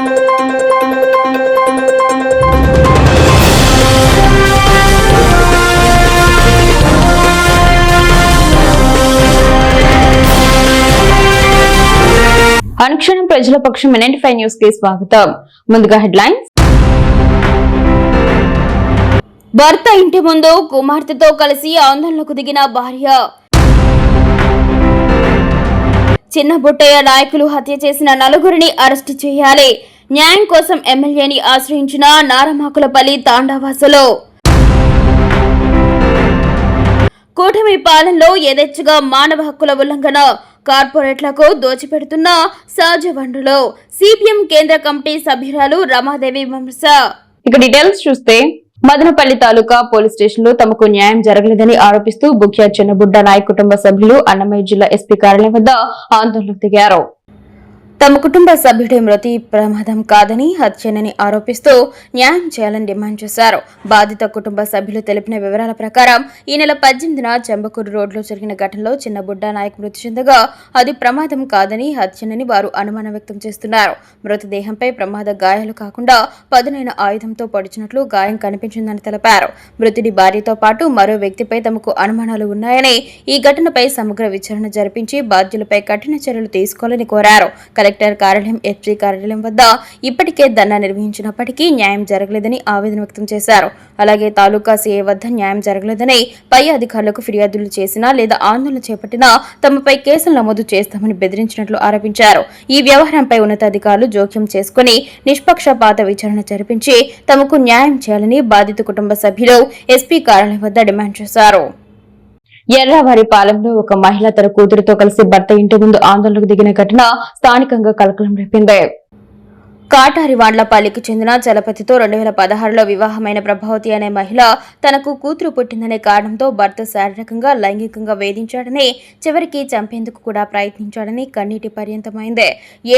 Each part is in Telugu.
అనుక్షణం ప్రజల పక్షం NN5 న్యూస్ కి స్వాగతం. ముందుగా హెడ్లైన్స్. భర్త ఇంటి ముందు కుమార్తెతో కలిసి ఆందోళనకు దిగిన భార్య. చిన్న బుట్టయ్య నాయకులు హత్య చేసిన నలుగురిని అరెస్టు చేయాలి. న్యాయం కోసం ఎమ్మెల్యేని ఆశ్రయించిన నారమాకులపల్లి తాండావాసులు. కూటమి పాలనలో యథేచ్ఛగా మానవ హక్కుల ఉల్లంఘన, కార్పొరేట్లకు దోచిపెడుతున్న సహజ వనరులు. సిపిఎం కేంద్ర కమిటీ సభ్యురాలు రమాదేవి విమర్శ. ఇక డీటెయిల్స్ చూస్తే, మదనపల్లి తాలూకా పోలీస్ స్టేషన్ లో తమకు న్యాయం జరగలేదని ఆరోపిస్తూ బుక్యా చిన్నబుడ్డ నాయక్ కుటుంబ సభ్యులు అన్నమయ్య జిల్లా ఎస్పీ కార్యాలయం వద్ద ఆందోళనకు దిగారు. తమ కుటుంబ సభ్యుడి మృతి ప్రమాదం కాదని హత్యనని ఆరోపిస్తూ న్యాయం చేయాలని డిమాండ్ చేశారు. బాధిత కుటుంబ సభ్యులు తెలిపిన వివరాల ప్రకారం ఈ నెల 18న చెంబకూరు రోడ్లో జరిగిన ఘటనలో చిన్నబుడ్డ నాయక్ మృతి చెందగా అది ప్రమాదం కాదని హత్యనని వారు అనుమానం వ్యక్తం చేస్తున్నారు. మృతదేహంపై ప్రమాద గాయాలు కాకుండా పదునైన ఆయుధంతో పొడిచినట్లు గాయం కనిపించిందని తెలిపారు. మృతుడి భార్యతో పాటు మరో వ్యక్తిపై తమకు అనుమానాలు ఉన్నాయని, ఈ ఘటనపై సమగ్ర విచారణ జరిపించి బాధ్యులపై కఠిన చర్యలు తీసుకోవాలని కోరారు. కలెక్టర్ కార్యాలయం, ఎస్పీ కార్యాలయం వద్ద ఇప్పటికే ధర్నా నిర్వహించినప్పటికీ న్యాయం జరగలేదని ఆవేదన వ్యక్తం చేశారు. అలాగే తాలూకా సీఐ వద్ద న్యాయం జరగలేదని, పై అధికారులకు ఫిర్యాదులు చేసినా లేదా ఆందోళన చేపట్టినా తమపై కేసులు నమోదు చేస్తామని బెదిరించినట్లు ఆరోపించారు. ఈ వ్యవహారంపై ఉన్నతాధికారులు జోక్యం చేసుకుని నిష్పక్షపాత విచారణ జరిపించి తమకు న్యాయం చేయాలని బాధిత కుటుంబ సభ్యులు ఎస్పీ కార్యాలయం వద్ద డిమాండ్ చేశారు. ఎర్రవారిపాలెంలో ఒక మహిళ తన కూతురుతో కలిసి భర్త ఇంటి ముందు ఆందోళనకు దిగిన ఘటన స్థానికంగా కలకలం రేపింది. కాటారివాండ్లపల్లికి చెందిన చలపతితో 2016లో వివాహమైన ప్రభావతి అనే మహిళ తనకు కూతురు పుట్టిందనే కారణంతో భర్త శారీరకంగా, లైంగికంగా వేధించాడని, చివరికి చంపేందుకు కూడా ప్రయత్నించాడని కన్నీటి పర్యంతమైంది.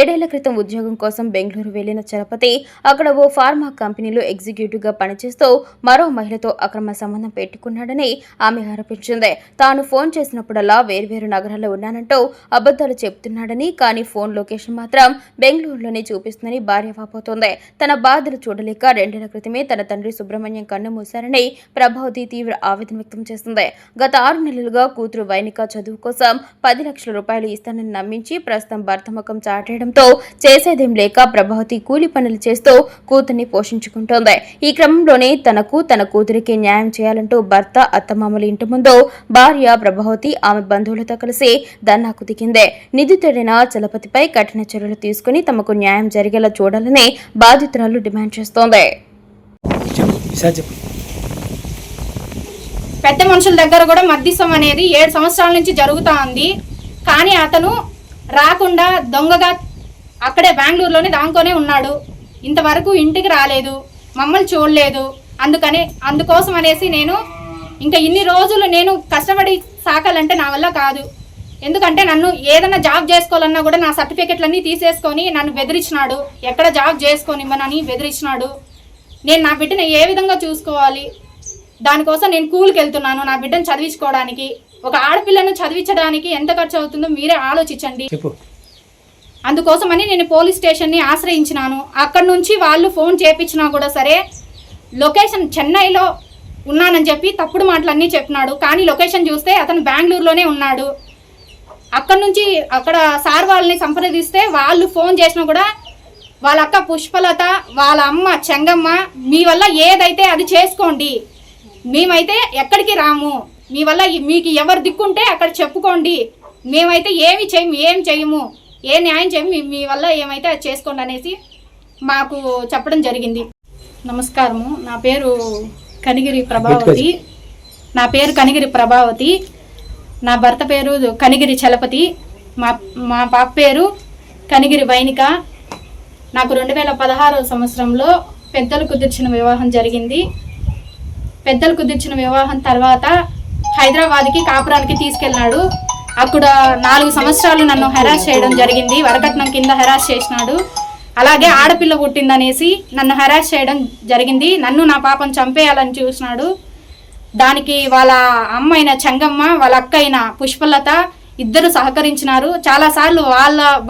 7 ఏళ్ల క్రితం ఉద్యోగం కోసం బెంగళూరు వెళ్లిన చలపతి అక్కడ ఓ ఫార్మా కంపెనీలో ఎగ్జిక్యూటివ్ గా పనిచేస్తూ మరో మహిళతో అక్రమ సంబంధం పెట్టుకున్నాడని ఆమె ఆరోపించింది. తాను ఫోన్ చేసినప్పుడల్లా వేర్వేరు నగరాల్లో ఉన్నానంటూ అబద్దాలు చెబుతున్నాడని, కానీ ఫోన్ లొకేషన్ మాత్రం బెంగళూరులోనే చూపిస్తుందని భార్య వాపోతోంది. తన బాధలు చూడలేక 2 ఏళ్ల క్రితమే తన తండ్రి సుబ్రహ్మణ్యం కన్ను మూశారని ప్రభావతి తీవ్ర ఆవేదన వ్యక్తం చేస్తుంది. గత 6 నెలలుగా కూతురు వైనిక చదువు కోసం 10 లక్షల రూపాయలు ఇస్తానని నమ్మించి ప్రస్తుతం భర్త ముఖం చాటేయడంతో చేసేదేం లేక ప్రభావతి కూలి పనులు చేస్తూ కూతుర్ని పోషించుకుంటోంది. ఈ క్రమంలోనే తనకు, తన కూతురికి న్యాయం చేయాలంటూ భర్త, అత్తమామల ఇంటి ముందు భార్య ప్రభావతి ఆమె బంధువులతో కలిసి ధర్నాకు దిగింది. నిందితుడైన చలపతిపై కఠిన చర్యలు తీసుకుని తమకు న్యాయం జరిగేలా చూడాలని బాధితురాలు డిమాండ్ చేస్తోంది. పెద్ద మనుషుల దగ్గర కూడా మధ్యస్థం అనేది 7 సంవత్సరాల నుంచి జరుగుతా ఉంది. కానీ అతను రాకుండా దొంగగా అక్కడే బెంగళూరులోనే దాంతోనే ఉన్నాడు. ఇంతవరకు ఇంటికి రాలేదు, మమ్మల్ని చూడలేదు. అందుకోసం అనేసి నేను ఇంకా ఇన్ని రోజులు నేను కష్టపడి సాకాలంటే నా వల్ల కాదు. ఎందుకంటే నన్ను ఏదైనా జాబ్ చేసుకోవాలన్నా కూడా నా సర్టిఫికెట్లన్నీ తీసేసుకొని నన్ను బెదిరించినాడు. ఎక్కడ జాబ్ చేసుకోనివ్వనని బెదిరించినాడు. నేను నా బిడ్డను ఏ విధంగా చూసుకోవాలి? దానికోసం నేను కూలికి వెళ్తున్నాను నా బిడ్డను చదివించుకోవడానికి. ఒక ఆడపిల్లను చదివించడానికి ఎంత ఖర్చు అవుతుందో మీరే ఆలోచించండి. అందుకోసమని నేను పోలీస్ స్టేషన్ని ఆశ్రయించినాను. అక్కడ నుంచి వాళ్ళు ఫోన్ చేయించినా కూడా సరే లొకేషన్ చెన్నైలో ఉన్నానని చెప్పి తప్పుడు మాటలన్నీ చెప్పినాడు. కానీ లొకేషన్ చూస్తే అతను బెంగళూరులోనే ఉన్నాడు. అక్కడ సార్ వాళ్ళని సంప్రదిస్తే వాళ్ళు ఫోన్ చేసినా కూడా వాళ్ళ అక్క పుష్పలత, వాళ్ళ అమ్మ చెంగమ్మ, మీ వల్ల ఏదైతే అది చేసుకోండి, మేమైతే ఎక్కడికి రాము, మీ వల్ల మీకు ఎవరు దిక్కుంటే అక్కడ చెప్పుకోండి, మేమైతే ఏం చేయము, ఏ న్యాయం చేయము, మీ వల్ల ఏమైతే అది చేసుకోండి అనేసి మాకు చెప్పడం జరిగింది. నమస్కారము. నా పేరు కనిగిరి ప్రభావతి. నా భర్త పేరు కనిగిరి చలపతి. మా పాప పేరు కనిగిరి వైనిక. నాకు 2016 సంవత్సరంలో పెద్దలు కుదిర్చిన వివాహం జరిగింది. పెద్దలు కుదిర్చిన వివాహం తర్వాత హైదరాబాద్కి కాపురానికి తీసుకెళ్ళినాడు. అక్కడ 4 సంవత్సరాలు నన్ను హెరాస్ చేయడం జరిగింది. వరకట్నం కింద హెరాస్ చేసినాడు. అలాగే ఆడపిల్ల పుట్టిందనేసి నన్ను హెరాస్ చేయడం జరిగింది. నన్ను నా పాపను చంపేయాలని చూసినాడు. దానికి వాళ్ళ అమ్మ అయిన చెంగమ్మ, వాళ్ళ అక్క అయిన పుష్పలత ఇద్దరు సహకరించినారు. చాలాసార్లు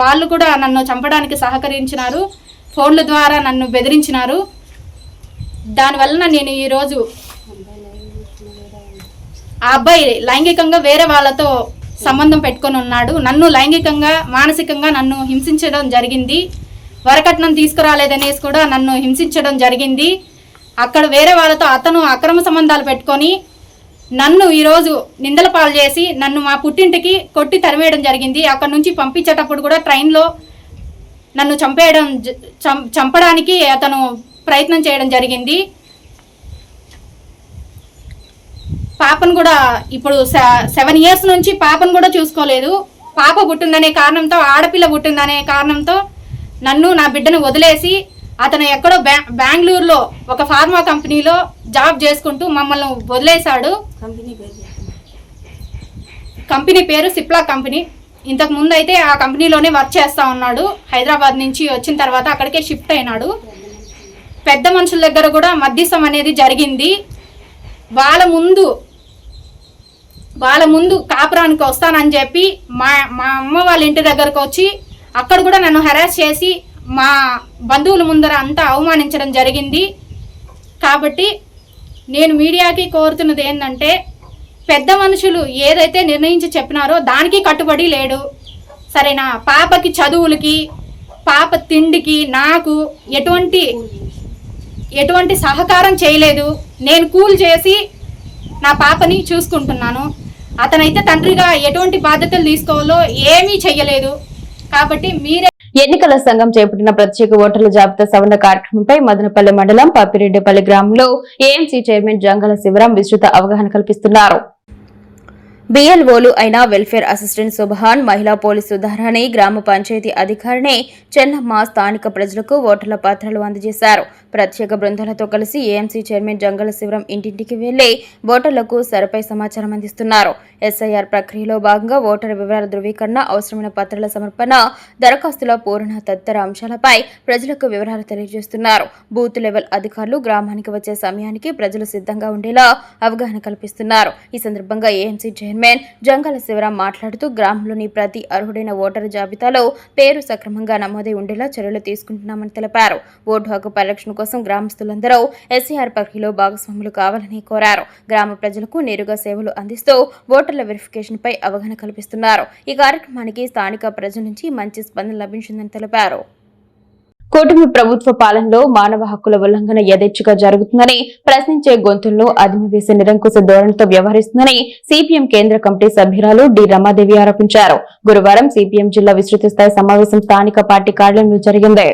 వాళ్ళు కూడా నన్ను చంపడానికి సహకరించినారు. ఫోన్ల ద్వారా నన్ను బెదిరించినారు. దానివల్ల నేను ఈరోజు ఆ అబ్బాయి లైంగికంగా వేరే వాళ్ళతో సంబంధం పెట్టుకొని ఉన్నాడు. నన్ను లైంగికంగా మానసికంగా నన్ను హింసించడం జరిగింది. వరకట్నం తీసుకురాలేదనేసి కూడా నన్ను హింసించడం జరిగింది. అక్కడ వేరే వాళ్ళతో అతను అక్రమ సంబంధాలు పెట్టుకొని నన్ను ఈరోజు నిందల పాలు చేసి నన్ను మా పుట్టింటికి కొట్టి తరివేయడం జరిగింది. అక్కడ నుంచి పంపించేటప్పుడు కూడా ట్రైన్లో నన్ను చంపడానికి అతను ప్రయత్నం చేయడం జరిగింది. పాపను కూడా ఇప్పుడు 7 years నుంచి పాపను కూడా చూసుకోలేదు. పాప పుట్టిందనే కారణంతో, ఆడపిల్ల పుట్టిందనే కారణంతో నన్ను నా బిడ్డను వదిలేసి అతను ఎక్కడో బెంగళూరులో ఒక ఫార్మా కంపెనీలో జాబ్ చేసుకుంటూ మమ్మల్ని వదిలేశాడు. కంపెనీ పేరు సిప్లా కంపెనీ. ఇంతకు ముందు అయితే ఆ కంపెనీలోనే వర్క్ చేస్తూ ఉన్నాడు. హైదరాబాద్ నుంచి వచ్చిన తర్వాత అక్కడికే షిఫ్ట్ అయినాడు. పెద్ద మనుషుల దగ్గర కూడా మధ్యస్థం అనేది జరిగింది. వాళ్ళ ముందు కాపురానికి వస్తానని చెప్పి మా అమ్మ వాళ్ళ ఇంటి దగ్గరకు వచ్చి అక్కడ కూడా నన్ను హెరాస్ చేసి మా బంధువుల ముందర అంతా అవమానించడం జరిగింది. కాబట్టి నేను మీడియాకి కోరుతున్నది ఏంటంటే, పెద్ద మనుషులు ఏదైతే నిర్ణయించి చెప్పినారో దానికి కట్టుబడి లేడు. సరేనా? పాపకి చదువులకి, పాప తిండికి నాకు ఎటువంటి సహకారం చేయలేదు. నేను కూల్ చేసి నా పాపని చూసుకుంటున్నాను. అతనైతే తండ్రిగా ఎటువంటి బాధ్యతలు తీసుకోవాలో ఏమీ చెయ్యలేదు. కాబట్టి మీరే ఎన్నికల సంఘం చేపట్టిన ప్రత్యేక ఓటర్ల జాబితా సవరణ కార్యక్రమంపై మదనపల్లి మండలం పప్పిరెడ్డిపల్లి గ్రామంలో ఏఎంసీ చైర్మన్ జంగాల శివరాం విస్తృత అవగాహన కల్పిస్తున్నారు. బిఎల్ఓలు అయిన వెల్ఫేర్ అసిస్టెంట్ సుబహాన్, మహిళా పోలీసు సుధారాణి, గ్రామ పంచాయతీ అధికారిని చెన్నమ్మ స్థానిక ప్రజలకు ఓటర్ల పత్రాలు అందజేశారు. ప్రత్యేక బృందాలతో కలిసి ఏఎంసీ చైర్మన్ జంగాల శివరాం ఇంటింటికి వెళ్లి ఓటర్లకు సరిపై సమాచారం అందిస్తున్నారు. ఎస్ఐఆర్ ప్రక్రియలో భాగంగా ఓటర్ వివరాల ధృవీకరణ, అవసరమైన పత్రాల సమర్పణ, దరఖాస్తుల పూరణ తదితర అంశాలపై ప్రజలకు వివరాలు తెలియజేస్తున్నారు. బూత్ లెవెల్ అధికారులు గ్రామానికి వచ్చే సమయానికి ప్రజలు సిద్ధంగా ఉండేలా అవగాహన కల్పిస్తున్నారు. ఈ సందర్భంగా ఏఎంసీ చైర్మన్ జంగాల శివరాం మాట్లాడుతూ గ్రామంలోని ప్రతి అర్హుడైన ఓటరు జాబితాలో పేరు సక్రమంగా నమోదై ఉండేలా చర్యలు తీసుకుంటున్నామని తెలిపారు. ఓటు హక్కు పరిరక్షణ కోసం గ్రామస్తులందరూ ఎస్ఐఆర్ ప్రక్రియలో భాగస్వాములు కావాలని కోరారు. గ్రామ ప్రజలకు నేరుగా సేవలు అందిస్తూ ఓటర్ల వెరిఫికేషన్ పై అవగాహన కల్పిస్తున్నారు. ఈ కార్యక్రమానికి స్థానిక ప్రజల నుంచి మంచి స్పందన లభించిందని తెలిపారు. కూటమి ప్రభుత్వ పాలనలో మానవ హక్కుల ఉల్లంఘన యథేచ్ఛగా జరుగుతుందని, ప్రశ్నించే గొంతుల్లో అదిమివేసే నిరంకుశ ధోరణితో వ్యవహరిస్తుందని సిపిఎం కేంద్ర కమిటీ సభ్యురాలు డి రమాదేవి ఆరోపించారు. గురువారం సిపిఎం జిల్లా విస్తృత స్థాయి సమావేశం స్థానిక పార్టీ కార్యాలయంలో జరిగింది.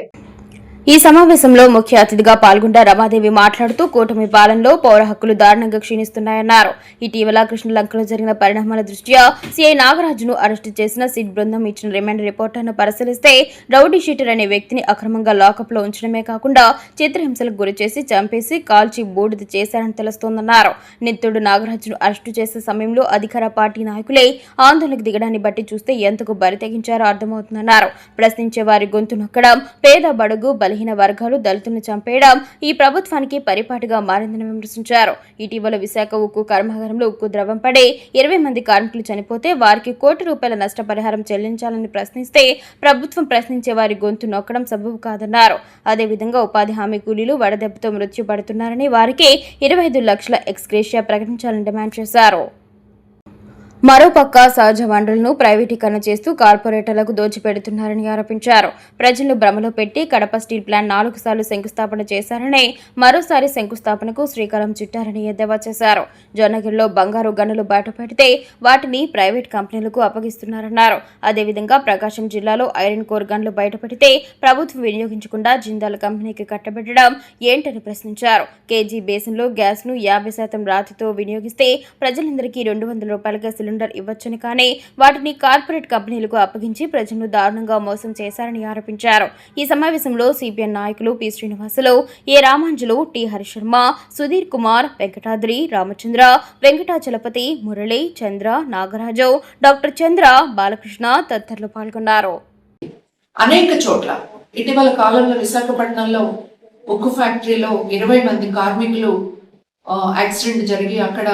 ఈ సమావేశంలో ముఖ్య అతిథిగా పాల్గొన్న రమాదేవి మాట్లాడుతూ కూటమి పాలనలో పౌర హక్కులు దారుణంగా క్షీణిస్తున్నాయన్నారు. ఇటీవల కృష్ణలంకలో జరిగిన పరిణామాల దృష్ట్యా సిఐ నాగరాజును అరెస్టు చేసిన సిట్ బృందం ఇచ్చిన రిమాండ్ రిపోర్టును పరిశీలిస్తే రౌడీ షీటర్ అనే వ్యక్తిని అక్రమంగా లాకప్ లో ఉంచడమే కాకుండా చిత్రహింసలకు గురిచేసి చంపేసి కాల్చి బూడిద చేశారని తెలుస్తోందన్నారు. నిత్యుడు నాగరాజును అరెస్టు చేసే సమయంలో అధికార పార్టీ నాయకులే ఆందోళనకు దిగడాన్ని బట్టి చూస్తే ఎంతకు బరి తెగించారో అర్థమవుతుందన్నారు. ప్రశ్నించే వారి గొంతు నొక్కడం, పేద బడుగు బలహీన వర్గాలు దళితులను చంపేయడం ఈ ప్రభుత్వానికి పరిపాటిగా మారిందని విమర్శించారు. ఇటీవల విశాఖ ఉక్కు కర్మాగారంలో ఉక్కు ద్రవం పడి 20 మంది కార్మికులు చనిపోతే వారికి ₹1 కోటి నష్టపరిహారం చెల్లించాలని ప్రశ్నిస్తే ప్రభుత్వం ప్రశ్నించే వారి గొంతు నొక్కడం సబబు కాదన్నారు. అదేవిధంగా ఉపాధి హామీ కూలీలు వడదెబ్బతో మృత్యు పడుతున్నారని వారికి 25 లక్షల ఎక్స్గ్రేషియా ప్రకటించాలని డిమాండ్ చేశారు. మరోపక్క సహజ వనరులను ప్రైవేటీకరణ చేస్తూ కార్పొరేటర్లకు దోచిపెడుతున్నారని ఆరోపించారు. ప్రజలను భ్రమలో పెట్టి కడప స్టీల్ ప్లాంట్ 4 సార్లు శంకుస్థాపన చేశారని, మరోసారి శంకుస్థాపనకు శ్రీకారం చుట్టారని ఎద్దేవా చేశారు. జొన్నగిరిలో బంగారు గనులు బయటపెడితే వాటిని ప్రైవేట్ కంపెనీలకు అప్పగిస్తున్నారన్నారు. అదేవిధంగా ప్రకాశం జిల్లాలో ఐరన్ కోర్ గన్లు బయటపెడితే ప్రభుత్వం వినియోగించకుండా జిందాల్ కంపెనీకి కట్టబెట్టడం ఏంటని ప్రశ్నించారు. కేజీ బేసిన్లో గ్యాస్ను 50% రాతితో వినియోగిస్తే ప్రజలందరికీ ₹200 సిలిండర్ ఇవ్వొచ్చని, కానీ వాటిని కార్పొరేట్ కంపెనీలకు అప్పగించి ప్రజలను దారుణంగా మోసం చేశారని ఆరోపించారు. ఈ సమావేశంలో సిపిఎం నాయకులు పి శ్రీనివాసులు, ఏ రామాంజులు, టి హరిశర్మ, సుధీర్ కుమార్, వెంకటాద్రి, రామచంద్ర, వెంకటాచలపతి, మురళి, చంద్ర, నాగరాజు, డాక్టర్ చంద్ర, బాలకృష్ణ తదితరులు పాల్గొన్నారు. అనేక చోట్ల ఇటీవల కాలంలో విశాఖపట్నంలో ఉక్కు ఫ్యాక్టరీలో 20 మంది కార్మికులు యాక్సిడెంట్ జరిగి అక్కడ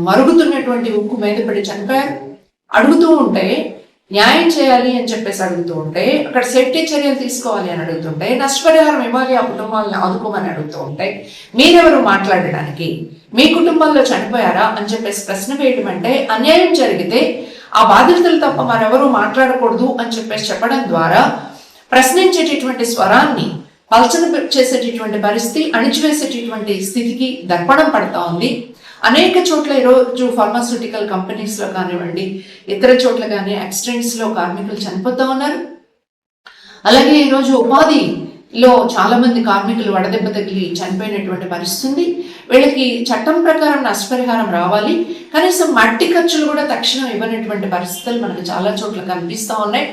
మరుగుతున్నటువంటి ఉక్కు మీద పడి చనిపోయారు. అడుగుతూ ఉంటే న్యాయం చేయాలి అని చెప్పేసి అడుగుతూ ఉంటే, అక్కడ సేఫ్టీ చర్యలు తీసుకోవాలి అని అడుగుతుంటే, నష్టపరిహారం ఇవ్వాలి ఆ కుటుంబాలను ఆదుకోమని అడుగుతూ ఉంటే, మీరెవరు మాట్లాడడానికి? మీ కుటుంబంలో చనిపోయారా అని చెప్పేసి ప్రశ్న వేయడం అంటే, అన్యాయం జరిగితే ఆ బాధితులు తప్ప మరెవరూ మాట్లాడకూడదు అని చెప్పేసి చెప్పడం ద్వారా ప్రశ్నించేటటువంటి స్వరాన్ని పల్చన చేసేటటువంటి పరిస్థితి, అణిచివేసేటటువంటి స్థితికి దర్పణం పడతా ఉంది. అనేక చోట్ల ఈరోజు ఫార్మాస్యూటికల్ కంపెనీస్లో కానివ్వండి, ఇతర చోట్ల కానీ యాక్సిడెంట్స్లో కార్మికులు చనిపోతూ ఉన్నారు. అలాగే ఈరోజు ఉపాధిలో చాలా మంది కార్మికులు వడదెబ్బ తగిలి చనిపోయినటువంటి పరిస్థితి ఉంది. వీళ్ళకి చట్టం ప్రకారం నష్టపరిహారం రావాలి, కనీసం మట్టి ఖర్చులు కూడా తక్షణం ఇవ్వనటువంటి పరిస్థితులు మనకు చాలా చోట్ల కనిపిస్తూ ఉన్నాయి.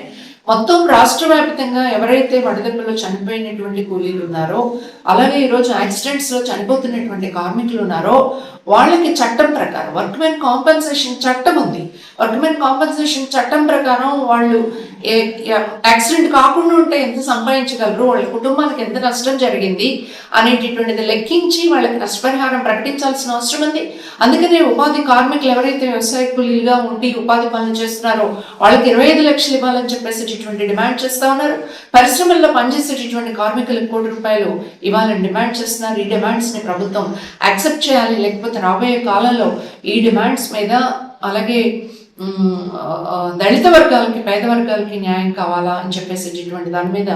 మొత్తం రాష్ట్ర వ్యాప్తంగా ఎవరైతే వడదెబ్బలో చనిపోయినటువంటి కూలీలు ఉన్నారో, అలాగే ఈరోజు యాక్సిడెంట్స్లో చనిపోతున్నటువంటి కార్మికులు ఉన్నారో, వాళ్ళకి చట్టం ప్రకారం వర్క్మెన్ కాంపెన్సేషన్ చట్టం ఉంది. వర్క్మెన్ కాంపెన్సేషన్ చట్టం ప్రకారం వాళ్ళు యాక్సిడెంట్ కాకుండా ఉంటే ఎంత సంపాదించగలరు, వాళ్ళ కుటుంబానికి ఎంత నష్టం జరిగింది అనేటటువంటిది లెక్కించి వాళ్ళకి నష్టపరిహారం ప్రకటించాల్సిన అవసరం ఉంది. అందుకనే ఉపాధి కార్మికులు ఎవరైతే వ్యవసాయ కూలీలుగా ఉండి ఉపాధి పనులు చేస్తున్నారో వాళ్ళకి 25 లక్షలు ఇవ్వాలని చెప్పేసి డిమాండ్ చేస్తా ఉన్నారు. పరిశ్రమల్లో పనిచేసేటటువంటి కార్మికులకు ₹1 ఇవ్వాలని డిమాండ్ చేస్తున్నారు. ఈ డిమాండ్స్ ని ప్రభుత్వం యాక్సెప్ట్ చేయాలి, లేకపోతే రాబోయే కాలంలో ఈ డిమాండ్స్ మీద, అలాగే దళిత వర్గాలకి, పేద వర్గాలకి న్యాయం కావాలా అని చెప్పేసేటటువంటి దాని మీద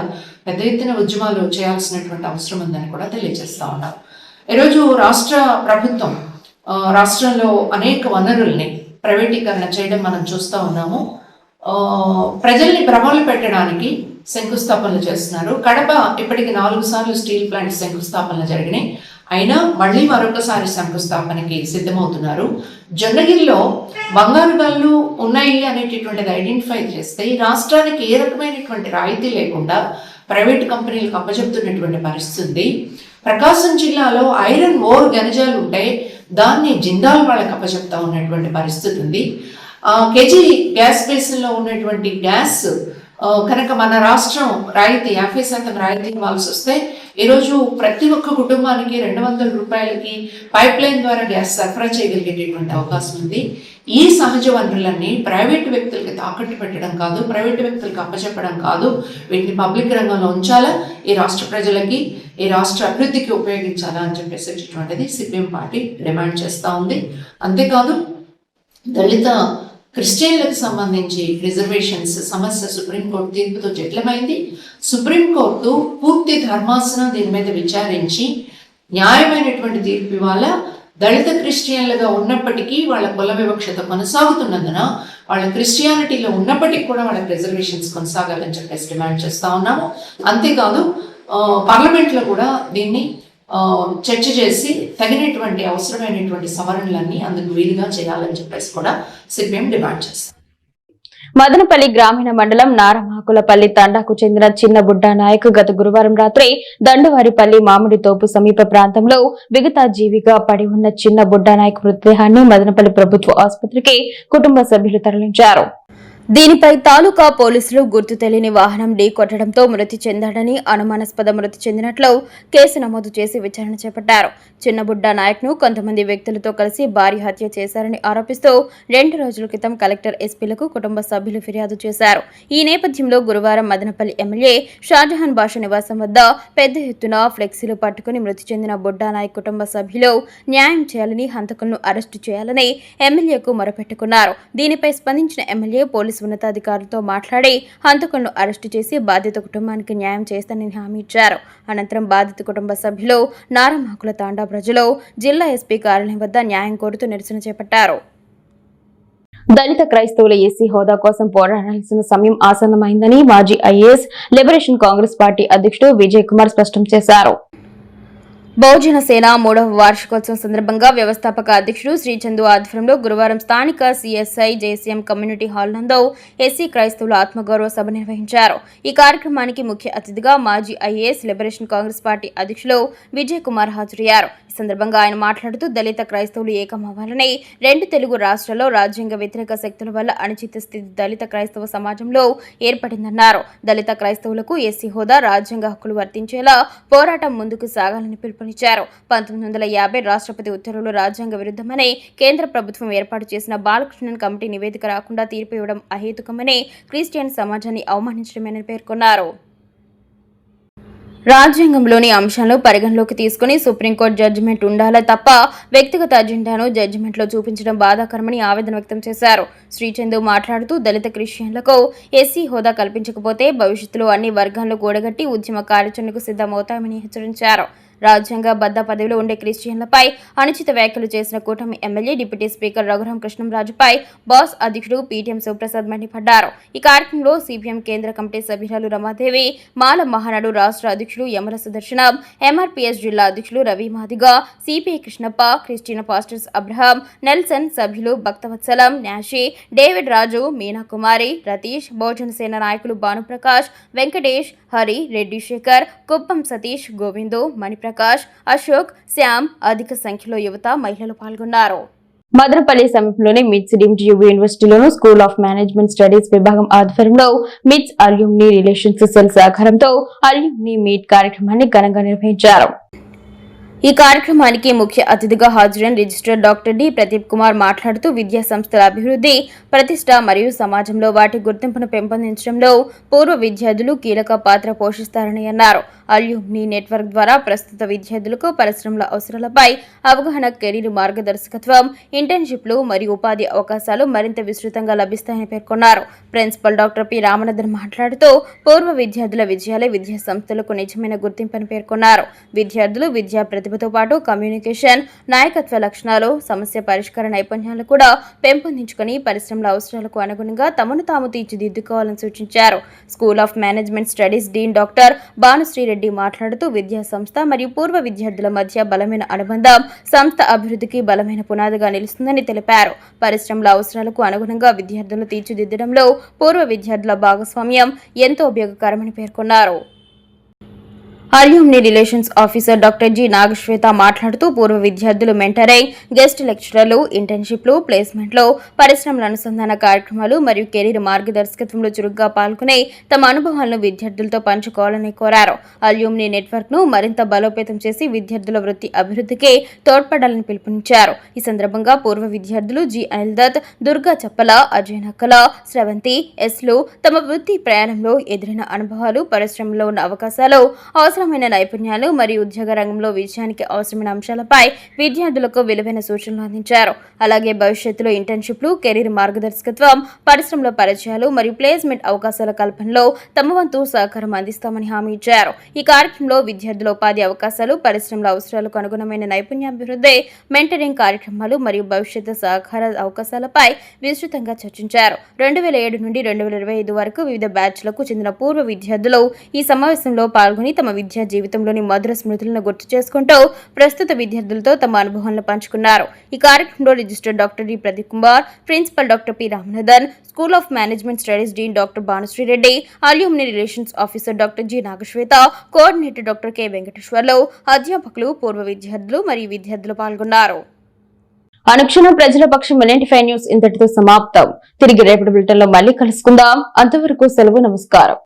పెద్ద ఎత్తున ఉద్యమాలు చేయాల్సినటువంటి అవసరం ఉందని కూడా తెలియజేస్తా ఉన్నారు. ఈరోజు రాష్ట్ర ప్రభుత్వం రాష్ట్రంలో అనేక వనరుల్ని ప్రైవేటీకరణ చేయడం మనం చూస్తూ ఉన్నాము. ప్రజల్ని భ్రమలు పెట్టడానికి శంకుస్థాపనలు చేస్తున్నారు. కడప ఇప్పటికి 4 సార్లు స్టీల్ ప్లాంట్ శంకుస్థాపనలు జరిగినాయి. అయినా మళ్ళీ మరొకసారి శంకుస్థాపనకి సిద్ధమవుతున్నారు. జొన్నగిరిలో బంగారు గల్లు ఉన్నాయి అనేటటువంటిది ఐడెంటిఫై చేస్తే రాష్ట్రానికి ఏ రకమైనటువంటి రాయితీ లేకుండా ప్రైవేట్ కంపెనీలకు అప్పచెప్తున్నటువంటి పరిస్థితి. ప్రకాశం జిల్లాలో ఐరన్ ఓర్ గనిజాలు ఉంటే దాన్ని జిందాల్ వాళ్ళకి అప్పచెప్తా ఉన్నటువంటి పరిస్థితి ఉంది. కేజీ గ్యాస్ బేసిన్లో ఉన్నటువంటి గ్యాస్ కనుక మన రాష్ట్రం రాయితీ 50% రాయితీ ఇవ్వాల్సి వస్తే ఈరోజు ప్రతి ఒక్క కుటుంబానికి ₹200 పైప్ లైన్ ద్వారా గ్యాస్ సరఫరా చేయగలిగేటటువంటి అవకాశం ఉంది. ఈ సహజ వనరులన్నీ ప్రైవేటు వ్యక్తులకి తాకట్టు పెట్టడం కాదు, ప్రైవేటు వ్యక్తులకు అప్పచెప్పడం కాదు, వీటిని పబ్లిక్ రంగంలో ఉంచాలా, ఈ రాష్ట్ర ప్రజలకి, ఈ రాష్ట్ర అభివృద్ధికి ఉపయోగించాలా అని చెప్పేసేటటువంటిది సిపిఎం పార్టీ డిమాండ్ చేస్తూ ఉంది. అంతేకాదు దళిత క్రిస్టియన్లకు సంబంధించి రిజర్వేషన్స్ సమస్య సుప్రీంకోర్టు తీర్పుతో జటిలమైంది. సుప్రీంకోర్టు పూర్తి ధర్మాసనం దీని మీద విచారించి న్యాయమైనటువంటి తీర్పు ఇవ్వాలా. దళిత క్రిస్టియన్లుగా ఉన్నప్పటికీ వాళ్ళ కుల వివక్షత కొనసాగుతున్నందున, వాళ్ళ క్రిస్టియానిటీలో ఉన్నప్పటికీ కూడా వాళ్ళకి రిజర్వేషన్స్ కొనసాగాలని చెప్పేసి డిమాండ్ చేస్తూ ఉన్నాము. అంతేకాదు పార్లమెంట్లో కూడా దీన్ని చర్చ చేసి తగినటువంటి అవసరమైనటువంటి సవరణలన్నీ అందుకు వీలుగా చేయాలని చెప్పేసి కూడా సిపిఎం డిమాండ్ చేస్తారు. మదనపల్లి గ్రామీణ మండలం నారమాకులపల్లి తండాకు చెందిన చిన్న బుడ్డా నాయక్ గత గురువారం రాత్రి దండవారిపల్లి మామిడి తోపు సమీప ప్రాంతంలో విగతా జీవిగా పడి ఉన్న చిన్న బుడ్డా నాయక్ మృతదేహాన్ని మదనపల్లి ప్రభుత్వ ఆసుపత్రికి కుటుంబ సభ్యులు తరలించారు. దీనిపై తాలూకా పోలీసులు గుర్తు తెలియని వాహనం ఢీకొట్టడంతో మృతి చెందాడని, అనుమానాస్పద మృతి చెందినట్లు కేసు నమోదు చేసి విచారణ చేపట్టారు. చిన్నబుడ్డా నాయక్ను కొంతమంది వ్యక్తులతో కలిసి భారీ హత్య చేశారని ఆరోపిస్తూ 2 రోజుల క్రితం కలెక్టర్ ఎస్పీలకు కుటుంబ సభ్యులు ఫిర్యాదు చేశారు. ఈ నేపథ్యంలో గురువారం మదనపల్లి ఎమ్మెల్యే షాజహాన్ బాషా నివాసం వద్ద పెద్ద ఎత్తున ఫ్లెక్సీలు పట్టుకుని మృతి చెందిన బుడ్డా నాయక్ కుటుంబ సభ్యులు న్యాయం చేయాలని, హంతకులను అరెస్టు చేయాలని ఎమ్మెల్యేకు మొరపెట్టుకున్నారు. దీనిపై స్పందించిన ఎమ్మెల్యే పోలీసు ఉన్నతాధికారులతో మాట్లాడి హంతకులను అరెస్టు చేసి బాధిత కుటుంబానికి న్యాయం చేస్తానని హామీ ఇచ్చారు. అనంతరం బాధిత కుటుంబ సభ్యులు నారమాకుల తాండా ప్రజలు జిల్లా ఎస్పీ కార్యాలయం వద్ద న్యాయం కోరుతూ నిరసన చేపట్టారు. దళిత క్రైస్తవుల ఎస్సీ హోదా కోసం పోరాడాల్సిన సమయం ఆసన్నమైందని మాజీ ఐఏఎస్ లిబరేషన్ కాంగ్రెస్ పార్టీ అధ్యక్షుడు విజయ్ కుమార్ స్పష్టం చేశారు. బహుజన సేన 3వ వార్షికోత్సవం సందర్భంగా వ్యవస్థాపక అధ్యక్షుడు శ్రీచందు ఆధ్వర్యంలో గురువారం స్థానిక సిఎస్ఐ జేసీఎం కమ్యూనిటీ హాల్ నందు ఎస్సీ క్రైస్తవుల ఆత్మగౌరవ సభ నిర్వహించారు. ఈ కార్యక్రమానికి ముఖ్య అతిథిగా మాజీ ఐఏఎస్ లిబరేషన్ కాంగ్రెస్ పార్టీ అధ్యక్షులు విజయ్ కుమార్ హాజరయ్యారు. ఈ సందర్భంగా ఆయన మాట్లాడుతూ దళిత క్రైస్తవులు ఏకమవ్వాలని, 2 తెలుగు రాష్ట్రాల్లో రాజ్యాంగ వ్యతిరేక శక్తుల వల్ల అనిశ్చిత స్థితి దళిత క్రైస్తవ సమాజంలో ఏర్పడిందన్నారు. దళిత క్రైస్తవులకు ఎస్సీ హోదా, రాజ్యాంగ హక్కులు వర్తించేలా పోరాటం ముందుకు సాగాలని పిలుపునిచ్చారు. పిలుపునిచ్చారు. 1950 రాష్ట్రపతి ఉత్తర్వులు రాజ్యాంగ విరుద్ధమని కేంద్ర ప్రభుత్వం ఏర్పాటు చేసిన బాలకృష్ణన్ కమిటీ నివేదిక రాకుండా తీర్పు ఇవ్వడం అహేతుకమని, క్రిస్టియన్ సమాజాన్ని అవమానించడమని పేర్కొన్నారు. రాజ్యాంగంలోని అంశాలను పరిగణలోకి తీసుకుని సుప్రీంకోర్టు జడ్జిమెంట్ ఉండాలే తప్ప వ్యక్తిగత అజెండాను జడ్జిమెంట్లో చూపించడం బాధాకరమని ఆవేదన వ్యక్తం చేశారు. శ్రీచందు మాట్లాడుతూ దళిత క్రిస్టియన్లకు ఎస్సీ హోదా కల్పించకపోతే భవిష్యత్తులో అన్ని వర్గాల్లో కూడగట్టి ఉద్యమ కార్యాచరణకు సిద్ధమవుతామని హెచ్చరించారు. రాజ్యాంగబద్ధ పదవిలో ఉండే క్రిస్టియన్లపై అనుచిత వ్యాఖ్యలు చేసిన కూటమి ఎమ్మెల్యే డిప్యూటీ స్పీకర్ రఘురాం కృష్ణంరాజుపై బాస్ అధ్యక్షుడు పీటీఎం శివప్రసాద్ మండిపడ్డారు. ఈ కార్యక్రమంలో సిపిఎం కేంద్ర కమిటీ సభ్యురాలు రమాదేవి, మాల మహానాడు రాష్ట్ర అధ్యక్షుడు యమల సుదర్శనం, ఎంఆర్పీఎస్ జిల్లా అధ్యక్షులు Ravi Madiga, CPI Krishnappa, Christian pastors Abraham, Nelson, సభ్యులు భక్తవత్సలం, న్యాషి, డేవిడ్ రాజు, మీనా కుమారి, రతీష్, బహుజన సేన నాయకులు భానుప్రకాష్, వెంకటేష్, హరి, రెడ్డి శేఖర్, కుప్పం సతీష్, గోవిందు, మణిప్రకాష్, అశోక్, శ్యామ్, అధిక సంఖ్యలో యువత, మహిళలు పాల్గొన్నారు. మదనపల్లి సమీపంలోని మిట్స్ డీమ్డ్ యూనివర్సిటీలోను స్కూల్ ఆఫ్ మేనేజ్మెంట్ స్టడీస్ విభాగం ఆధ్వర్యంలో మిట్స్ అల్యూమ్ని రిలేషన్స్ సెల్ సహకారంతో అల్యూమ్ని మీట్ కార్యక్రమాన్ని ఘనంగా నిర్వహించారు. ఈ కార్యక్రమానికి ముఖ్య అతిథిగా హాజరైన registrar doctor D Pradeep Kumar మాట్లాడుతూ విద్యా సంస్థల అభివృద్ధి, ప్రతిష్ట మరియు సమాజంలో వాటి గుర్తింపును పెంపొందించడంలో పూర్వ విద్యార్థులు కీలక పాత్ర పోషిస్తారని అన్నారు. అల్యూమ్ని నెట్వర్క్ ద్వారా ప్రస్తుత విద్యార్థులకు పరిశ్రమల అవసరాలపై అవగాహన, కెరీర్ మార్గదర్శకత్వం, ఇంటర్న్షిప్లు మరియు ఉపాధి అవకాశాలు మరింత విస్తృతంగా లభిస్తాయని పేర్కొన్నారు. ప్రిన్సిపల్ డాక్టర్ పి రామనాథన్ మాట్లాడుతూ పూర్వ విద్యార్థుల విజయాలే విద్యా సంస్థలకు నిజమైన గుర్తింపని పేర్కొన్నారు. విద్యార్థులు విద్యా ప్రతిభతో పాటు కమ్యూనికేషన్, నాయకత్వ లక్షణాలు, సమస్య పరిష్కార నైపుణ్యాలు కూడా పెంపొందించుకుని పరిశ్రమల అవసరాలకు అనుగుణంగా తమను తాము తీర్చిదిద్దుకోవాలని సూచించారు. School of management studies dean doctor Bhanushree Reddy మాట్లాడుతూ విద్యా సంస్థ మరియు పూర్వ విద్యార్థుల మధ్య బలమైన అనుబంధం సంస్థ అభివృద్ధికి బలమైన పునాదిగా నిలుస్తుందని తెలిపారు. పరిశ్రమల అవసరాలకు అనుగుణంగా విద్యార్థులను తీర్చిదిద్దడంలో పూర్వ విద్యార్థుల భాగస్వామ్యం ఎంతో ఉపయోగకరమని పేర్కొన్నారు. Alumni relations officer doctor G Nagaswetha మాట్లాడుతూ పూర్వ విద్యార్థులు మెంటరింగ్, గెస్ట్ లెక్చరర్లు, ఇంటర్న్షిప్లు, ప్లేస్మెంట్లో, పరిశ్రమల అనుసంధాన కార్యక్రమాలు మరియు కెరీర్ మార్గదర్శకత్వంలో చురుగ్గా పాల్గొని తమ అనుభవాలను విద్యార్థులతో పంచుకోవాలని కోరారు. అల్యూమ్ని నెట్వర్క్ ను మరింత బలోపేతం చేసి విద్యార్థుల వృత్తి అభివృద్ధికి తోడ్పడాలని పిలుపునిచ్చారు. ఈ సందర్భంగా పూర్వ విద్యార్థులు జి అనిల్ దత్, దుర్గా చప్పల, అజయ్ నక్కల, స్రవంతి, ఎస్లు తమ వృత్తి ప్రయాణంలో ఎదురైన అనుభవాలు, పరిశ్రమలో ఉన్న అవకాశాలు, అవసరమైన నైపుణ్యాలు మరియు ఉద్యోగ రంగంలో విజయానికి అవసరమైన అంశాలపై విద్యార్థులకు విలువైన సూచనలు అందించారు. అలాగే భవిష్యత్తులో ఇంటర్న్షిప్లు, కెరీర్ మార్గదర్శకత్వం, పరిశ్రమలో పరిచయాలు మరియు ప్లేస్మెంట్ అవకాశాల కల్పనలో తమ వంతు సహకారం అందిస్తామని హామీ ఇచ్చారు. ఈ కార్యక్రమంలో విద్యార్థుల ఉపాధి అవకాశాలు, పరిశ్రమల అవసరాలకు అనుగుణమైన నైపుణ్యాభివృద్ధి, మెంటరింగ్ కార్యక్రమాలు మరియు భవిష్యత్తు సహకార అవకాశాలపై విస్తృతంగా చర్చించారు. 2007 నుండి 2025 వరకు వివిధ బ్యాచ్లకు చెందిన పూర్వ విద్యార్థులు ఈ సమావేశంలో పాల్గొని తమ విద్యా జీవితంలోని మధుర స్మృతులను గుర్తు చేసుకుంటూ ప్రస్తుత విద్యార్థులతో తమ అనుభవాలను పంచుకున్నారు. ఈ కార్యక్రమంలో register doctor D Pradeep Kumar, principal doctor P Ramanathan, school of management studies dean doctor Bhanushree Reddy, alumni relations officer doctor G Nagashweta, coordinator doctor K Venkateswarlu, అధ్యాపకులు, పూర్వ విద్యార్థులు మరియు విద్యార్థులు పాల్గొన్నారు. అనుక్షణం ప్రజల పక్షం 95 న్యూస్ ఇంతటితో సమాప్తం. తిరిగి రేపటి బులెటిన్లో మళ్ళీ కలుసుకుందాం. అంతవరకు సెలవు, నమస్కారం.